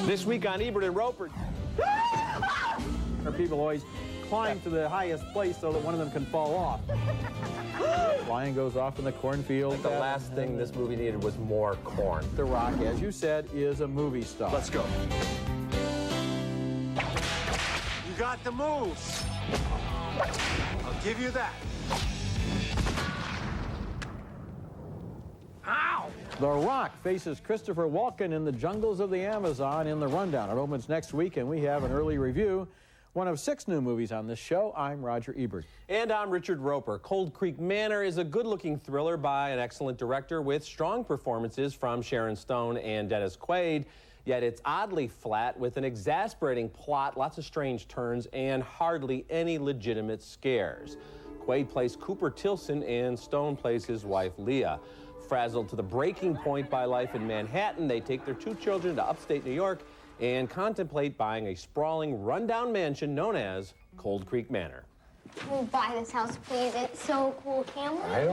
This week on Ebert and Roeper. People always climb to the highest place so that one of them can fall off. Lion goes off in the cornfield. The last thing this movie needed was more corn. The Rock, as you said, is a movie star. Let's go. You got the moves. I'll give you that. Ow! The Rock faces Christopher Walken in the jungles of the Amazon in The Rundown. It opens next week, and we have an early review. One of 6 new movies on this show. I'm Roger Ebert. And I'm Richard Roeper. Cold Creek Manor is a good-looking thriller by an excellent director with strong performances from Sharon Stone and Dennis Quaid. Yet it's oddly flat with an exasperating plot, lots of strange turns, and hardly any legitimate scares. Quaid plays Cooper Tilson and Stone plays his wife Leah. Frazzled to the breaking point by life in Manhattan, they take their 2 children to upstate New York and contemplate buying a sprawling, rundown mansion known as Cold Creek Manor. Can we buy this house, please? It's so cool, can we? I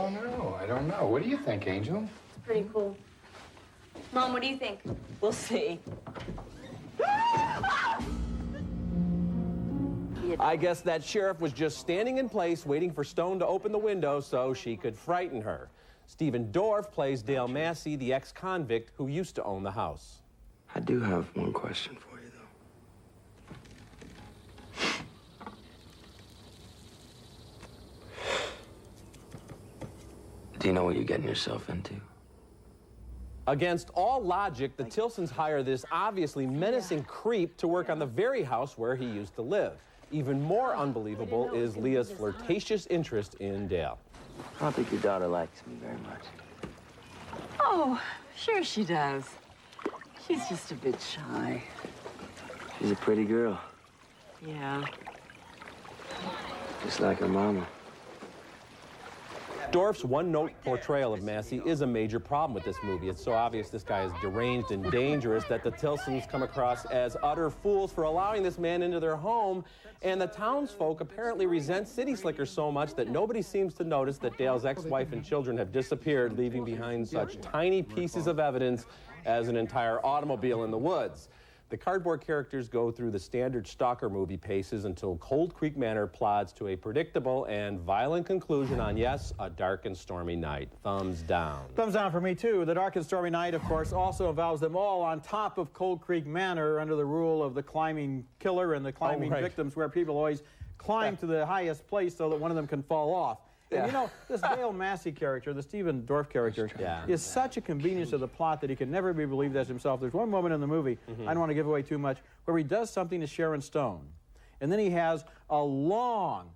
don't know. What do you think, Angel? It's pretty cool. Mom, what do you think? We'll see. I guess that sheriff was just standing in place waiting for Stone to open the window so she could frighten her. Stephen Dorff plays Dale Massey, the ex-convict who used to own the house. I do have one question for you, though. Do you know what you're getting yourself into? Against all logic, the Tilsons hire this obviously menacing creep to work on the very house where he used to live. Even more unbelievable is Leah's flirtatious interest in Dale. I don't think your daughter likes me very much. Oh, sure she does. She's just a bit shy. She's a pretty girl, Yeah. just like her mama. Dorff's one-note portrayal of Massey is a major problem with this movie. It's so obvious this guy is deranged and dangerous that the Tilsons come across as utter fools for allowing this man into their home, and the townsfolk apparently resent City Slickers so much that nobody seems to notice that Dale's ex-wife and children have disappeared, leaving behind such tiny pieces of evidence as an entire automobile in the woods. The cardboard characters go through the standard stalker movie paces until Cold Creek Manor plods to a predictable and violent conclusion on, yes, a dark and stormy night. Thumbs down. Thumbs down for me, too. The Dark and Stormy Night, of course, also involves them all on top of Cold Creek Manor under the rule of the climbing killer and the climbing victims, where people always climb to the highest place so that one of them can fall off. And you know, this Dale Massey character, the Stephen Dorff character, is such a convenience to the plot that he can never be believed as himself. There's one moment in the movie, I don't want to give away too much, where he does something to Sharon Stone. And then he has a long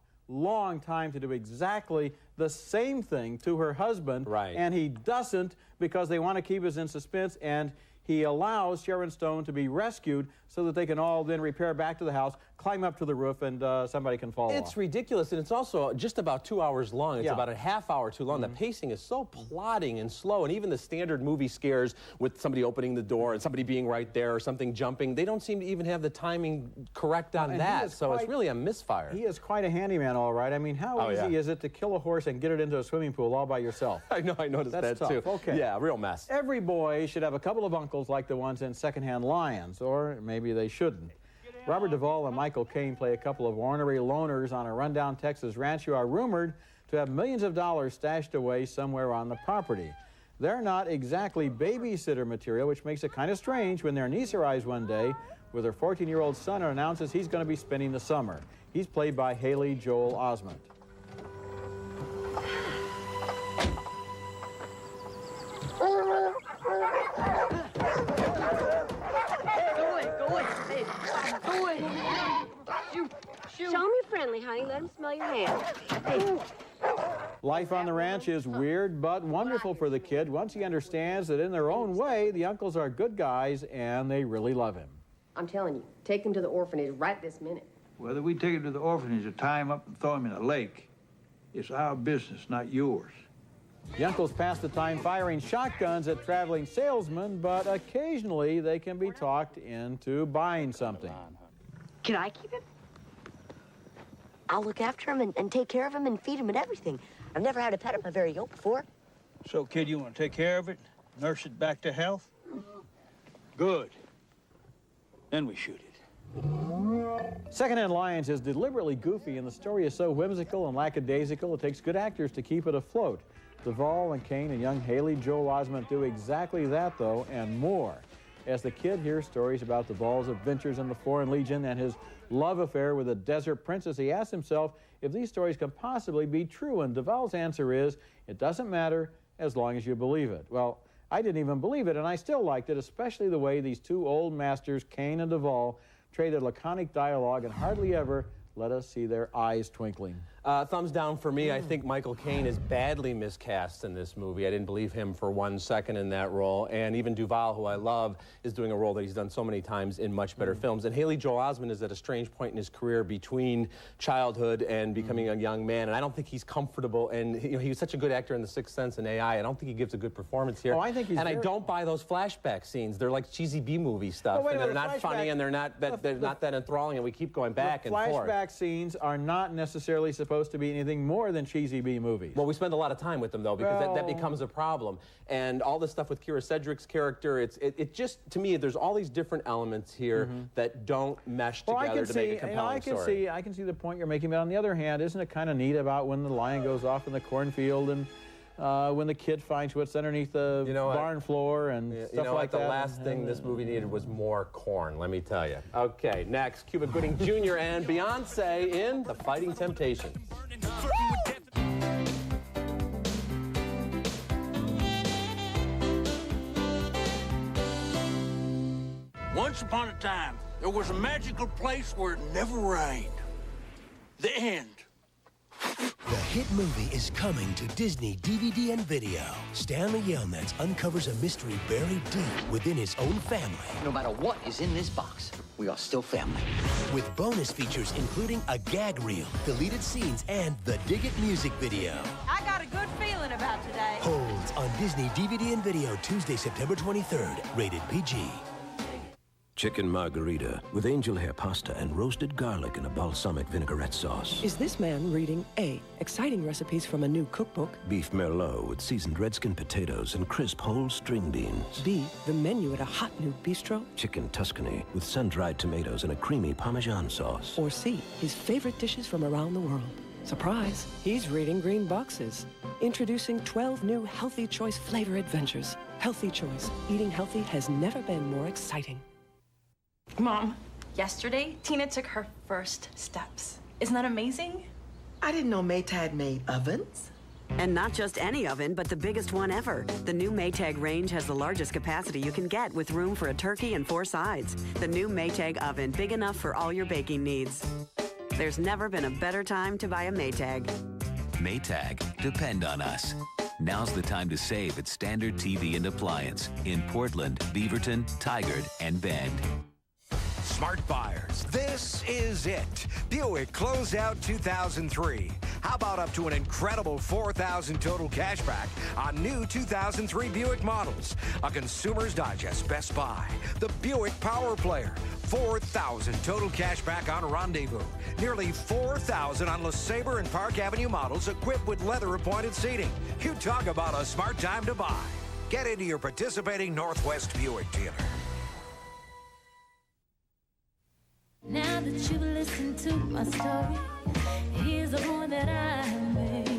time to do exactly the same thing to her husband. And he doesn't because they want to keep us in suspense, and he allows Sharon Stone to be rescued so that they can all then repair back to the house, climb up to the roof, and somebody can fall off. It's ridiculous, and it's also just about 2 hours long. It's about a half hour too long. The pacing is so plodding and slow, and even the standard movie scares with somebody opening the door and somebody being right there or something jumping, they don't seem to even have the timing correct on that, so it's really a misfire. He is quite a handyman, all right. I mean, how easy is it to kill a horse and get it into a swimming pool all by yourself? I know, I noticed That's that tough. too. Okay. Yeah, real mess. Every boy should have a couple of uncles like the ones in Secondhand Lions, or maybe they shouldn't. Robert Duvall and Michael Caine play a couple of ornery loners on a rundown Texas ranch who are rumored to have millions of dollars stashed away somewhere on the property. They're not exactly babysitter material, which makes it kind of strange when their niece arrives one day with her 14-year-old son and announces he's going to be spending the summer. He's played by Haley Joel Osment. Show him you're friendly, honey. Let him smell your hand. Hey. Life on the ranch is weird but wonderful for the kid once he understands that in their own way, the uncles are good guys and they really love him. I'm telling you, take him to the orphanage right this minute. Whether we take him to the orphanage or tie him up and throw him in a lake, it's our business, not yours. The uncles pass the time firing shotguns at traveling salesmen, but occasionally they can be talked into buying something. Can I keep him? I'll look after him and take care of him and feed him and everything. I've never had a pet of my very own before. So, kid, you want to take care of it, nurse it back to health? Good. Then we shoot it. Secondhand Lions is deliberately goofy, and the story is so whimsical and lackadaisical, it takes good actors to keep it afloat. Duvall and Kane and young Haley Joel Osment do exactly that, though, and more. As the kid hears stories about Duvall's adventures in the Foreign Legion and his love affair with a desert princess, he asks himself if these stories can possibly be true, and Duvall's answer is, it doesn't matter as long as you believe it. Well, I didn't even believe it, and I still liked it, especially the way these two old masters, Kane and Duvall, traded laconic dialogue and hardly ever let us see their eyes twinkling. Thumbs down for me. I think Michael Caine is badly miscast in this movie. I didn't believe him for 1 second in that role. And even Duvall, who I love, is doing a role that he's done so many times in much better films. And Haley Joel Osment is at a strange point in his career between childhood and becoming a young man. And I don't think he's comfortable. And he was such a good actor in The Sixth Sense and AI. I don't think he gives a good performance here. Oh, I think he's I don't buy those flashback scenes. They're like cheesy B-movie stuff. Oh, and they're not funny, and they're not that enthralling. And we keep going back and forth. Flashback scenes are not necessarily supposed to be anything more than cheesy B movies. Well, we spend a lot of time with them, though, because that becomes a problem. And all this stuff with Kira Sedgwick's character, it just, to me, there's all these different elements here that don't mesh together to make a compelling story. I can see the point you're making, but on the other hand, isn't it kind of neat about when the lion goes off in the cornfield and when the kid finds what's underneath the barn floor and stuff like that? The last thing this movie needed was more corn, let me tell you. Okay, next, Cuba Gooding Jr. and Beyonce in The Fighting Temptations. Once upon a time, there was a magical place where it never rained. The end. The hit movie is coming to Disney DVD and video. Stanley Yelnats uncovers a mystery buried deep within his own family. No matter what is in this box, we are still family. With bonus features including a gag reel, deleted scenes, and the Dig It music video. I got a good feeling about today. Holds on Disney DVD and video Tuesday, September 23rd. Rated PG. Chicken margarita with angel hair pasta and roasted garlic in a balsamic vinaigrette sauce. Is this man reading A, exciting recipes from a new cookbook? Beef merlot with seasoned redskin potatoes and crisp whole string beans. B, the menu at a hot new bistro? Chicken Tuscany with sun-dried tomatoes and a creamy Parmesan sauce. Or C, his favorite dishes from around the world. Surprise, he's reading green boxes. Introducing 12 new Healthy Choice flavor adventures. Healthy Choice. Eating healthy has never been more exciting. Mom, yesterday, Tina took her first steps. Isn't that amazing? I didn't know Maytag made ovens. And not just any oven, but the biggest one ever. The new Maytag range has the largest capacity you can get with room for a turkey and 4 sides. The new Maytag oven, big enough for all your baking needs. There's never been a better time to buy a Maytag. Maytag, depend on us. Now's the time to save at Standard TV and Appliance in Portland, Beaverton, Tigard, and Bend. Smart buyers, this is it. Buick Closeout 2003. How about up to an incredible $4,000 total cash back on new 2003 Buick models? A Consumer's Digest Best Buy. The Buick Power Player. $4,000 total cash back on Rendezvous. Nearly $4,000 on LeSabre and Park Avenue models equipped with leather-appointed seating. You talk about a smart time to buy. Get into your participating Northwest Buick dealer. Now that you've listened to my story, here's the one that I made.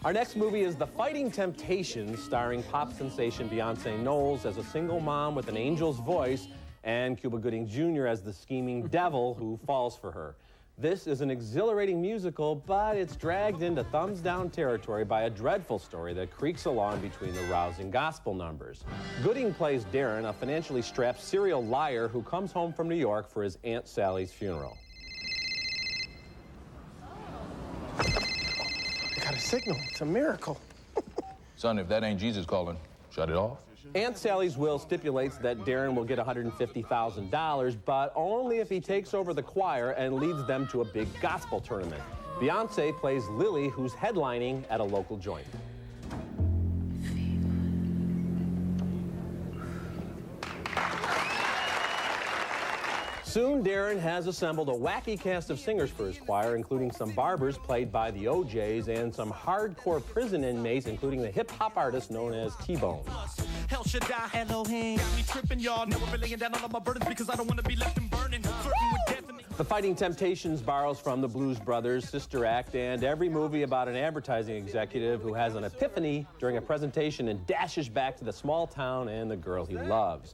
Our next movie is The Fighting Temptations, starring pop sensation Beyonce Knowles as a single mom with an angel's voice and Cuba Gooding Jr. as the scheming devil who falls for her. This is an exhilarating musical, but it's dragged into thumbs-down territory by a dreadful story that creaks along between the rousing gospel numbers. Gooding plays Darren, a financially strapped serial liar who comes home from New York for his Aunt Sally's funeral. I got a signal. It's a miracle. Son, if that ain't Jesus calling, shut it off. Aunt Sally's will stipulates that Darren will get $150,000, but only if he takes over the choir and leads them to a big gospel tournament. Beyonce plays Lily, who's headlining at a local joint. Soon, Darren has assembled a wacky cast of singers for his choir, including some barbers played by the OJs and some hardcore prison inmates, including the hip-hop artist known as T-Bone. Hell should die. Elohim got me tripping, y'all. Now we're laying down all of my burdens because I don't want to be left and burning. Flirting with death and The Fighting Temptations borrows from the Blues Brothers, Sister Act, and every movie about an advertising executive who has an epiphany during a presentation and dashes back to the small town and the girl he loves.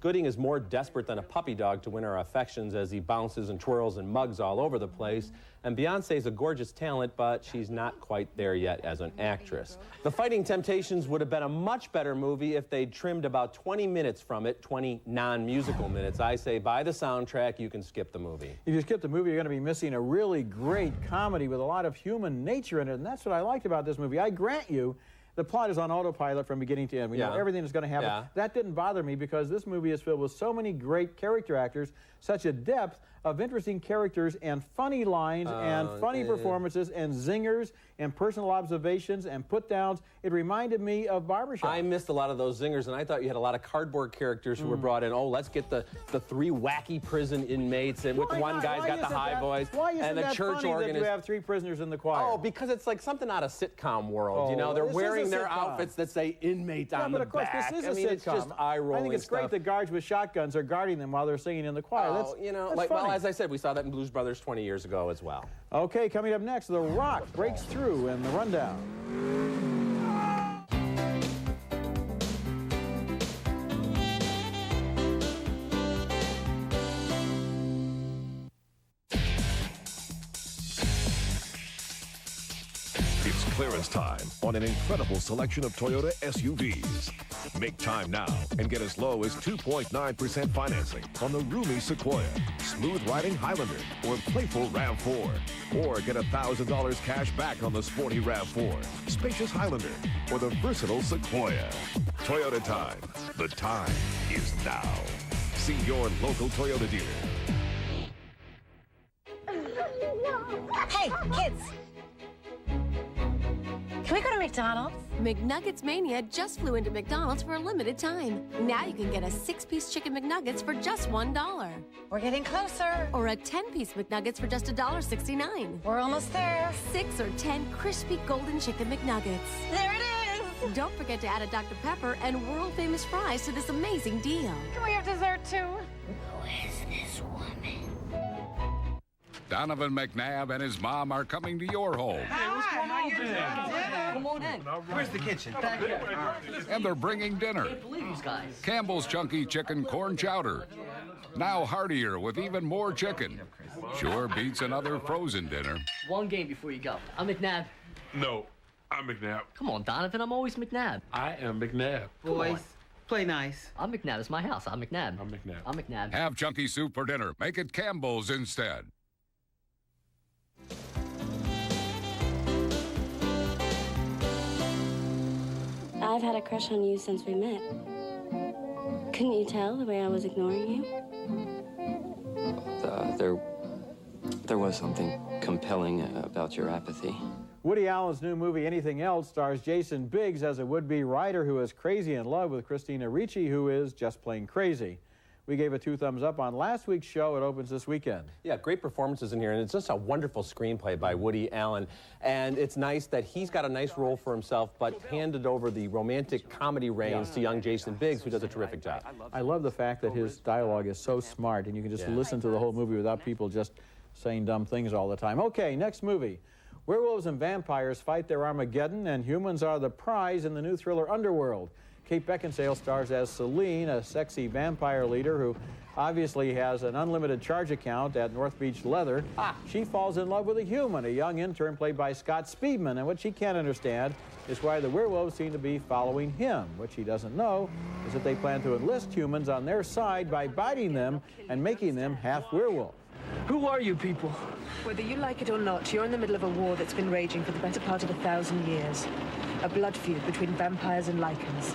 Gooding is more desperate than a puppy dog to win our affections as he bounces and twirls and mugs all over the place. And Beyonce's a gorgeous talent, but she's not quite there yet as an actress. The Fighting Temptations would have been a much better movie if they'd trimmed about 20 minutes from it, 20 non-musical minutes. I say buy the soundtrack, you can skip the movie. If you skip the movie, you're going to be missing a really great comedy with a lot of human nature in it, and that's what I liked about this movie. I grant you, the plot is on autopilot from beginning to end. We know everything is going to happen. Yeah. That didn't bother me because this movie is filled with so many great character actors, such a depth of interesting characters and funny lines and funny performances and zingers and personal observations and put-downs. It reminded me of Barbershop. I missed a lot of those zingers, and I thought you had a lot of cardboard characters who were brought in. Oh, let's get the three wacky prison inmates, and with one guy's got the high voice, and the church organist. You have three prisoners in the choir? Oh, because it's like something out of sitcom world. You know, they're wearing their outfits that say inmate on the back. But of course, this is a sitcom. It's just eye-rolling. I think it's great that guards with shotguns are guarding them while they're singing in the choir. Oh, you know, like, well, as I said, we saw that in Blues Brothers 20 years ago as well. Okay, coming up next, The Rock breaks through in the rundown. It's clearance time on an incredible selection of Toyota SUVs. Make time now and get as low as 2.9% financing on the roomy Sequoia, smooth-riding Highlander, or playful RAV4. Or get $1,000 cash back on the sporty RAV4, spacious Highlander, or the versatile Sequoia. Toyota time. The time is now. See your local Toyota dealer. Hey, kids! Can we go to McDonald's? McNuggets Mania just flew into McDonald's for a limited time. Now you can get a 6-piece chicken McNuggets for just $1. We're getting closer. Or a 10-piece McNuggets for just $1.69. We're almost there. 6 or 10 crispy golden chicken McNuggets. There it is! Don't forget to add a Dr. Pepper and world-famous fries to this amazing deal. Can we have dessert too? Who is this woman? Donovan McNabb and his mom are coming to your home. Hey, what's going on, Ben? Come on in. Where's the kitchen? Back here. And they're bringing dinner. Can't believe these guys. Campbell's Chunky Chicken Corn Chowder. Now heartier with even more chicken. Sure beats another frozen dinner. One game before you go. I'm McNabb. No, I'm McNabb. Come on, Donovan. I'm always McNabb. I am McNabb. Boys, play nice. I'm McNabb. It's my house. I'm McNabb. I'm McNabb. I'm McNabb. Have chunky soup for dinner. Make it Campbell's instead. I've had a crush on you since we met. Couldn't you tell the way I was ignoring you? There was something compelling about your apathy. Woody Allen's new movie, Anything Else, stars Jason Biggs as a would-be writer who is crazy in love with Christina Ricci, who is just plain crazy. We gave it 2 thumbs up on last week's show. It opens this weekend. Yeah, great performances in here, and it's just a wonderful screenplay by Woody Allen. And it's nice that he's got a nice role for himself, but handed over the romantic comedy reins to young Jason Biggs, who does a terrific job. I love the fact that his dialogue is so smart, and you can just listen to the whole movie without people just saying dumb things all the time. Okay, next movie. Werewolves and vampires fight their Armageddon, and humans are the prize in the new thriller Underworld. Kate Beckinsale stars as Celine, a sexy vampire leader who obviously has an unlimited charge account at North Beach Leather. She falls in love with a human, a young intern played by Scott Speedman, and what she can't understand is why the werewolves seem to be following him. What she doesn't know is that they plan to enlist humans on their side by biting them and making them half werewolf. Who are you people? Whether you like it or not, you're in the middle of a war that's been raging for the better part of 1,000 years. A blood feud between vampires and lichens.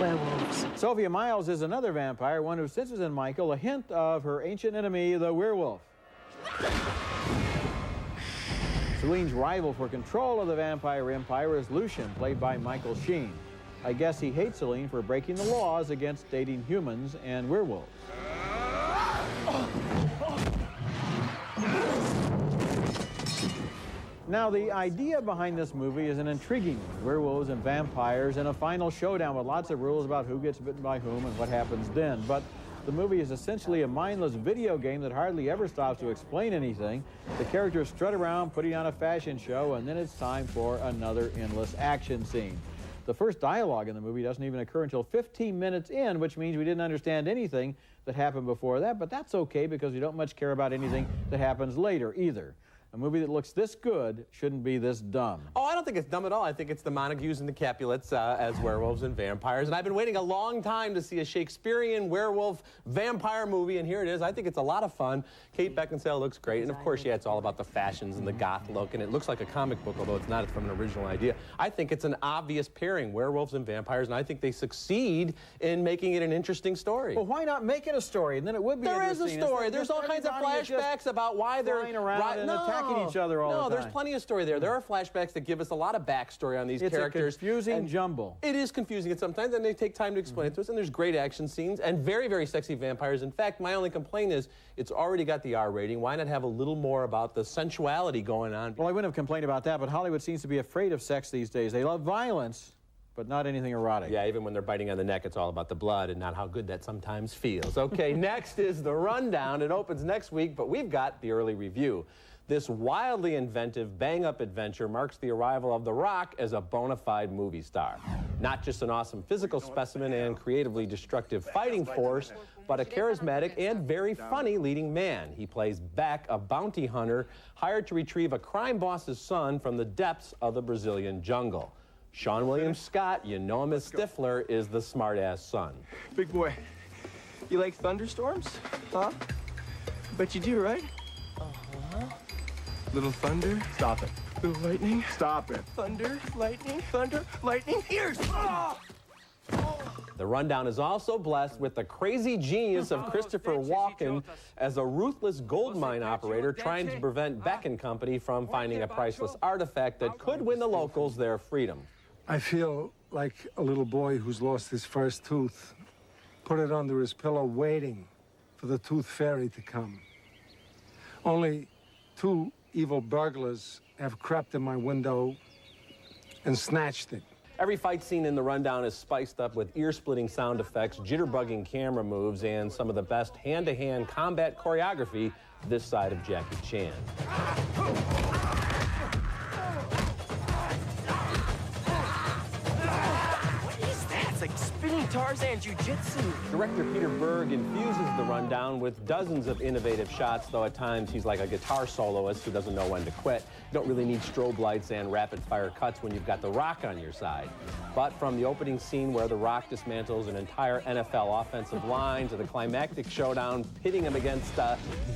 Werewolves. Sophia Myles is another vampire, one who senses in Michael a hint of her ancient enemy, the werewolf. Celine's rival for control of the vampire empire is Lucian, played by Michael Sheen. I guess he hates Celine for breaking the laws against dating humans and werewolves. Now, the idea behind this movie is an intriguing one. Werewolves and vampires and a final showdown with lots of rules about who gets bitten by whom and what happens then. But the movie is essentially a mindless video game that hardly ever stops to explain anything. The characters strut around putting on a fashion show, and then it's time for another endless action scene. The first dialogue in the movie doesn't even occur until 15 minutes in, which means we didn't understand anything that happened before that, but that's okay because we don't much care about anything that happens later either. A movie that looks this good shouldn't be this dumb. Oh, I don't think it's dumb at all. I think it's the Montagues and the Capulets as werewolves and vampires. And I've been waiting a long time to see a Shakespearean werewolf vampire movie, and here it is. I think it's a lot of fun. Kate Beckinsale looks great. And, of course, yeah, it's all about the fashions and the goth look. And it looks like a comic book, although it's not. It's from an original idea. I think it's an obvious pairing, werewolves and vampires, and I think they succeed in making it an interesting story. Well, why not make it a story? And then it would be interesting. There is a story. There's all kinds of flashbacks about why they're around and attacking each other all the time. No, there's plenty of story there. There are flashbacks that give us a lot of backstory on these characters. It's a confusing jumble. It is confusing at sometimes, and they take time to explain it to us, and there's great action scenes and very, very sexy vampires. In fact, my only complaint is it's already got the R rating. Why not have a little more about the sensuality going on? Well, I wouldn't have complained about that, but Hollywood seems to be afraid of sex these days. They love violence, but not anything erotic. Yeah, even when they're biting on the neck, it's all about the blood and not how good that sometimes feels. Okay, next is The Rundown. It opens next week, but we've got the early review. This wildly inventive, bang-up adventure marks the arrival of The Rock as a bona fide movie star. Not just an awesome physical specimen and creatively destructive fighting force, but a charismatic and very funny leading man. He plays Beck, a bounty hunter hired to retrieve a crime boss's son from the depths of the Brazilian jungle. Sean William Scott, you know him as Stifler, is the smart-ass son. Big boy, you like thunderstorms? Huh? Bet you do, right? Uh-huh. Little thunder. Stop it. Little lightning. Stop it. Thunder, lightning, ears! Oh! The Rundown is also blessed with the crazy genius of Christopher Walken as a ruthless gold mine operator trying to prevent Beck and Company from finding a priceless artifact that could win the locals their freedom. I feel like a little boy who's lost his first tooth, put it under his pillow waiting for the tooth fairy to come. Only two evil burglars have crept in my window and snatched it. Every fight scene in The Rundown is spiced up with ear-splitting sound effects, jitterbugging camera moves, and some of the best hand-to-hand combat choreography this side of Jackie Chan. It's like spinning Tarzan jiu-jitsu. Director Peter Berg infuses The Rundown with dozens of innovative shots, though at times he's like a guitar soloist who doesn't know when to quit. You don't really need strobe lights and rapid-fire cuts when you've got The Rock on your side. But from the opening scene where The Rock dismantles an entire NFL offensive line to the climactic showdown pitting him against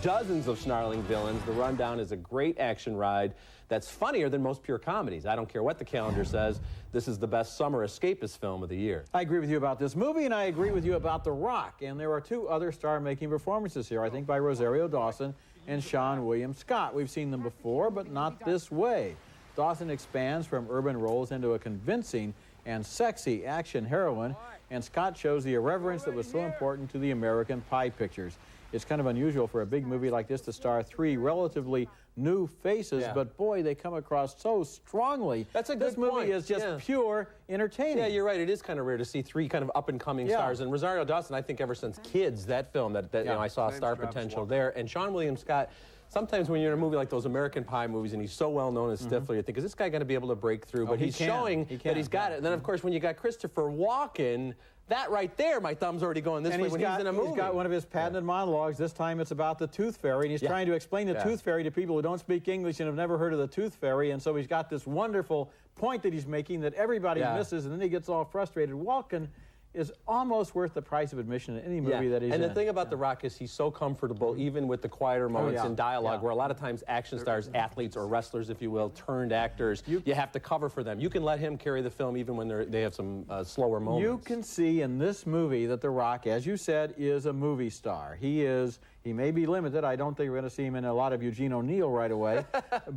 dozens of snarling villains, The Rundown is a great action ride that's funnier than most pure comedies. I don't care what the calendar says. This is the best summer escapist film of the year. I agree with you about this movie, and I agree with you about The Rock. And there are two other star-making performances here, I think, by Rosario Dawson and Sean William Scott. We've seen them before, but not this way. Dawson expands from urban roles into a convincing and sexy action heroine, and Scott shows the irreverence that was so important to the American Pie pictures. It's kind of unusual for a big movie like this to star three relatively new faces, but boy, they come across so strongly. That's a good point. This movie is just pure entertaining. Yeah, you're right. It is kind of rare to see three kind of up-and-coming stars. And Rosario Dawson, I think ever since Kids, that film, that you know, I saw star potential there. And Sean William Scott, sometimes when you're in a movie like those American Pie movies and he's so well known as Stifler, you think, is this guy going to be able to break through? But he's showing that he's got it. And then, of course, when you got Christopher Walken, that right there, my thumb's already going this way when he's in a movie. He's got one of his patented monologues. This time it's about the Tooth Fairy, and he's trying to explain the Tooth Fairy to people who don't speak English and have never heard of the Tooth Fairy. And so he's got this wonderful point that he's making that everybody misses, and then he gets all frustrated. Walken is almost worth the price of admission in any movie that he's in. And the thing about The Rock is he's so comfortable, even with the quieter moments in dialogue, where a lot of times action stars, athletes, or wrestlers, if you will, turned actors, you have to cover for them. You can let him carry the film even when they have some slower moments. You can see in this movie that The Rock, as you said, is a movie star. He may be limited. I don't think we're going to see him in a lot of Eugene O'Neill right away,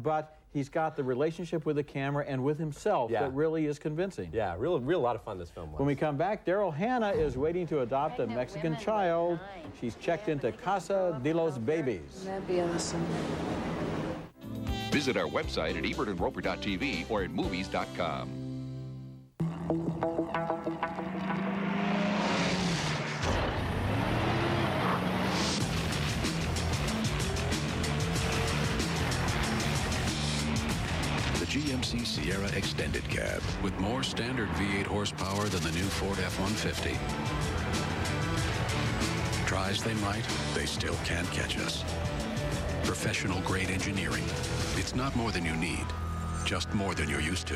but he's got the relationship with the camera and with himself that really is convincing. Yeah, real lot of fun this film was. When we come back, Daryl Hannah is waiting to adopt a Mexican child. She's checked into Casa de los Babies. That'd be awesome. Visit our website at ebertandroper.tv or at movies.com. The GMC Sierra Extended Cab with more standard V8 horsepower than the new Ford F-150. Try as they might, they still can't catch us. Professional-grade engineering. It's not more than you need, just more than you're used to.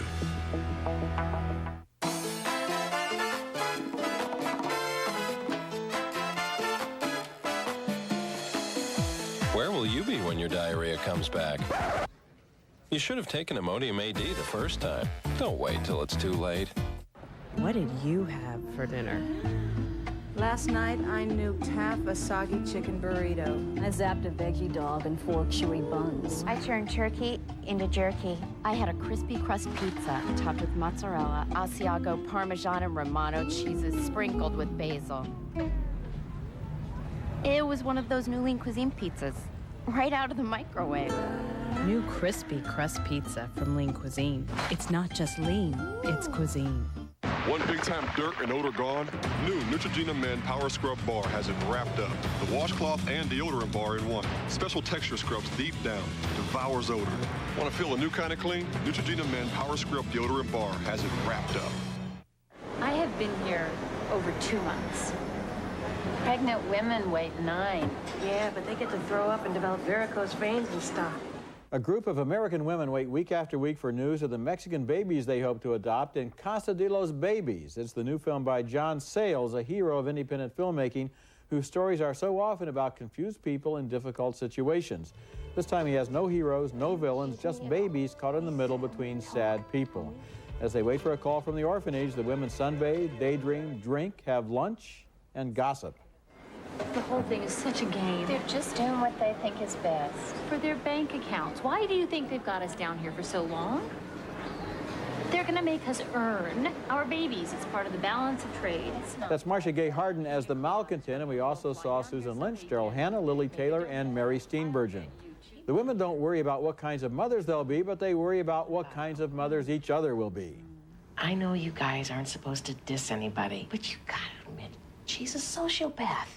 Where will you be when your diarrhea comes back? You should have taken Imodium AD the first time. Don't wait till it's too late. What did you have for dinner? Last night, I nuked half a soggy chicken burrito. I zapped a veggie dog and 4 chewy buns. I turned turkey into jerky. I had a crispy crust pizza topped with mozzarella, Asiago, Parmesan, and Romano cheeses sprinkled with basil. It was one of those new lean cuisine pizzas, right out of the microwave. New crispy crust pizza from Lean Cuisine. It's not just lean, it's cuisine. One big time dirt and odor gone? New Neutrogena Men Power Scrub Bar has it wrapped up. The washcloth and deodorant bar in one. Special texture scrubs deep down. Devours odor. Want to feel a new kind of clean? Neutrogena Men Power Scrub Deodorant Bar has it wrapped up. I have been here over 2 months. Pregnant women wait 9. Yeah, but they get to throw up and develop varicose veins and stuff. A group of American women wait week after week for news of the Mexican babies they hope to adopt in Casa de los Babies. It's the new film by John Sayles, a hero of independent filmmaking, whose stories are so often about confused people in difficult situations. This time he has no heroes, no villains, just babies caught in the middle between sad people. As they wait for a call from the orphanage, the women sunbathe, daydream, drink, have lunch, and gossip. The whole thing is such a game. They're just doing what they think is best. For their bank accounts. Why do you think they've got us down here for so long? They're gonna make us earn our babies. It's part of the balance of trade. That's Marcia Gay Harden as the malcontent, and we also saw Susan Lynch, Daryl Hannah, Lily Taylor, and Mary Steenburgen. The women don't worry about what kinds of mothers they'll be, but they worry about what kinds of mothers each other will be. I know you guys aren't supposed to diss anybody, but you gotta admit, she's a sociopath.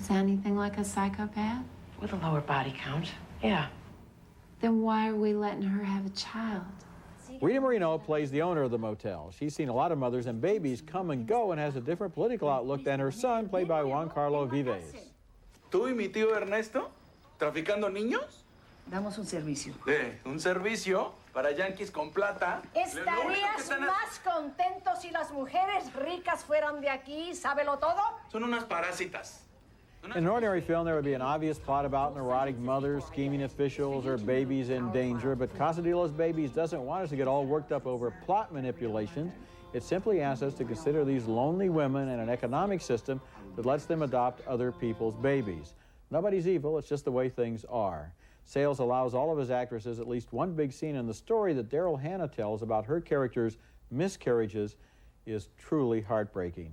Is that anything like a psychopath? With a lower body count, yeah. Then why are we letting her have a child? Rita Moreno plays the owner of the motel. She's seen a lot of mothers and babies come and go and has a different political outlook than her son, played by Juan Carlo Vives. ¿Tú y mi tío Ernesto traficando niños? Damos un servicio. Un servicio para yanquis con plata. ¿Estarías más contento si las mujeres ricas fueran de aquí? ¿Sábelo todo? Son unas parásitas. In an ordinary film, there would be an obvious plot about neurotic mothers, scheming officials, or babies in danger, but Casa de los Babies doesn't want us to get all worked up over plot manipulations. It simply asks us to consider these lonely women and an economic system that lets them adopt other people's babies. Nobody's evil, it's just the way things are. Sayles allows all of his actresses at least one big scene, and the story that Daryl Hannah tells about her character's miscarriages is truly heartbreaking.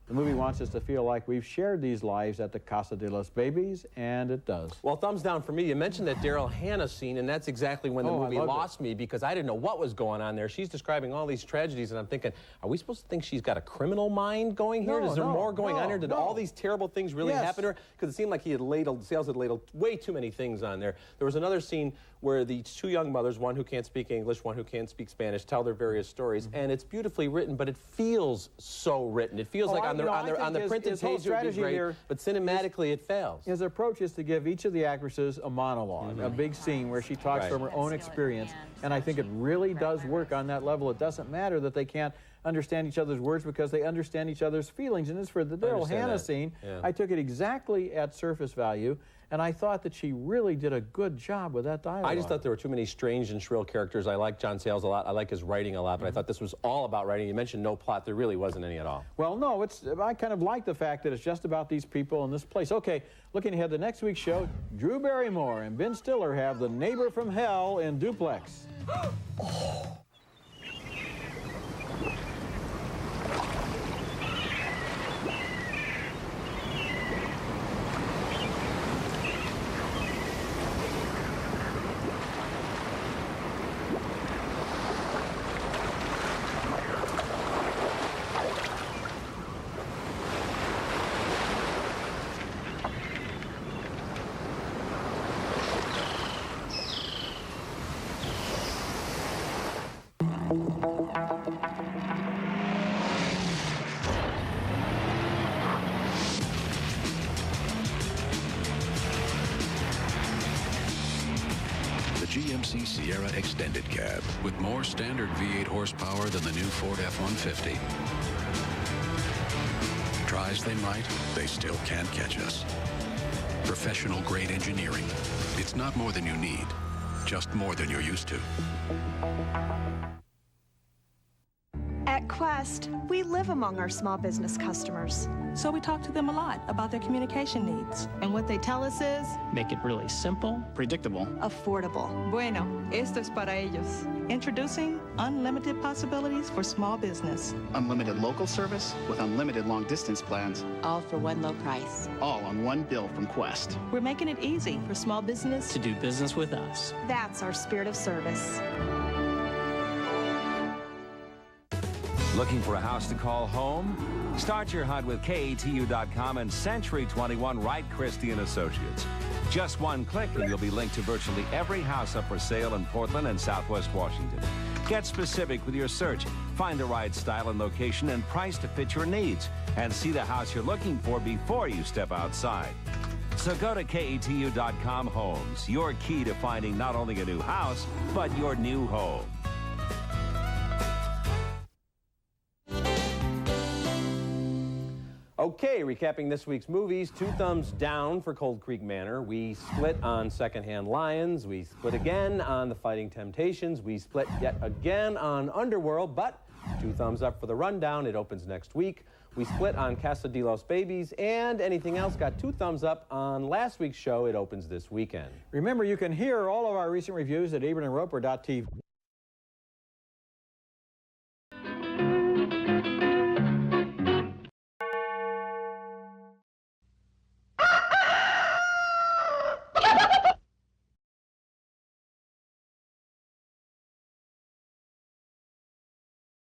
The movie wants us to feel like we've shared these lives at the Casa de los Babies, and it does. Well, thumbs down for me. You mentioned that Daryl Hannah scene, and that's exactly when the movie lost me, because I didn't know what was going on there. She's describing all these tragedies, and I'm thinking, are we supposed to think she's got a criminal mind going here? Is there more going on here? Did all these terrible things really happen to her? Because it seemed like Sayles had ladled way too many things on there. There was another scene where the two young mothers, one who can't speak English, one who can't speak Spanish, tell their various stories, and it's beautifully written, but it feels so written. It feels like on the printed page it would be great, but cinematically it fails. His approach is to give each of the actresses a monologue, a big scene where she talks from her own experience, and I think it really does work on that level. It doesn't matter that they can't understand each other's words because they understand each other's feelings. And as for the Daryl Hannah scene, I took it exactly at surface value, and I thought that she really did a good job with that dialogue. I just thought there were too many strange and shrill characters. I like John Sayles a lot. I like his writing a lot, but I thought this was all about writing. You mentioned no plot. There really wasn't any at all. Well, no, I kind of like the fact that it's just about these people in this place. Okay, looking ahead to next week's show, Drew Barrymore and Ben Stiller have The Neighbor from Hell in Duplex. Sierra Extended Cab with more standard V8 horsepower than the new Ford F-150. Try as they might, they still can't catch us. Professional grade engineering. It's not more than you need, just more than you're used to. At Quest, we live among our small business customers. So we talk to them a lot about their communication needs. And what they tell us is, make it really simple, predictable, affordable. Bueno, esto es para ellos. Introducing unlimited possibilities for small business. Unlimited local service with unlimited long distance plans. All for one low price. All on one bill from Quest. We're making it easy for small business to do business with us. That's our spirit of service. Looking for a house to call home? Start your hunt with KATU.com and Century 21 Wright Christie & Associates. Just one click and you'll be linked to virtually every house up for sale in Portland and Southwest Washington. Get specific with your search. Find the right style and location and price to fit your needs. And see the house you're looking for before you step outside. So go to KATU.com Homes, your key to finding not only a new house, but your new home. Okay, recapping this week's movies, 2 thumbs down for Cold Creek Manor. We split on Secondhand Lions. We split again on The Fighting Temptations. We split yet again on Underworld, but 2 thumbs up for The Rundown. It opens next week. We split on Casa de los Babies, and anything else got 2 thumbs up on last week's show. It opens this weekend. Remember, you can hear all of our recent reviews at ebertandroeper.tv.